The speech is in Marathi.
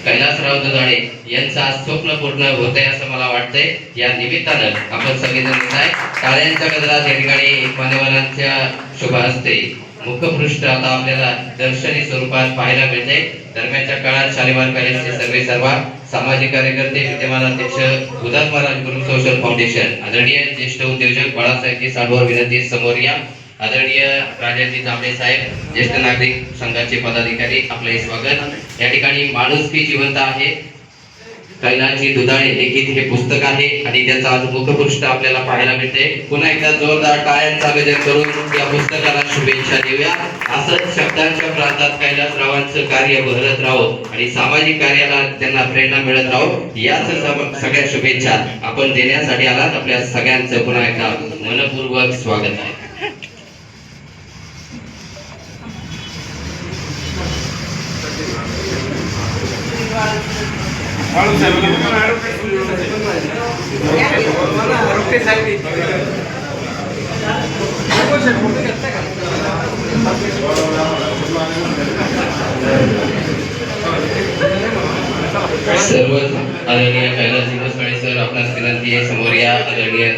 कैलासराव दुधाणे यांचं आज स्वप्न पूर्ण होत आहे असं मला वाटतंय। या निमित्तानं आपण सगळेजण टाळ्यांच्या गजरात या ठिकाणी मान्यवरांच्या शुभ हस्ते मुखपृष्ठ आता आपल्याला दर्शनी स्वरूपात पाहायला मिळते। दरम्यानच्या काळात शालिमार कॉलेजचे सर्व सामाजिक कार्यकर्ते, विद्यमान अध्यक्ष उदास महाराज ग्रुप सोशल फाउंडेशन, आदरणीय ज्येष्ठ उद्योजक बाळासाहेबजी साठवर विनंती समोर या। आदरणीय राजाजी जांभळे साहेब, ज्येष्ठ नागरिक संघाचे पदाधिकारी, आपले स्वागत। या ठिकाणी माणुसकी जिवंत आहे कैलासजी दुधाणे लिखित हे पुस्तक आहे आणि त्याचा आज मुखपृष्ठ आपल्याला पाहायला मिळते। पुन्हा एकदा जोरदार टाळ्यांचा गजर करून या पुस्तकाला शुभेच्छा देऊया। असंच शब्दांच्या प्रांतात कैलासरावांचं कार्य बहरत राहो आणि सामाजिक कार्याला त्यांना प्रेरणा मिळत राहो, याच सगळ्या शुभेच्छा आपण देण्यासाठी आलात। आपल्या सगळ्यांचं पुन्हा एकदा मनपूर्वक स्वागत आहे। सर्व आदरणीय कैलासजी दुधाणे सर, आपणास विनंती आहे समोर या। आदरणीय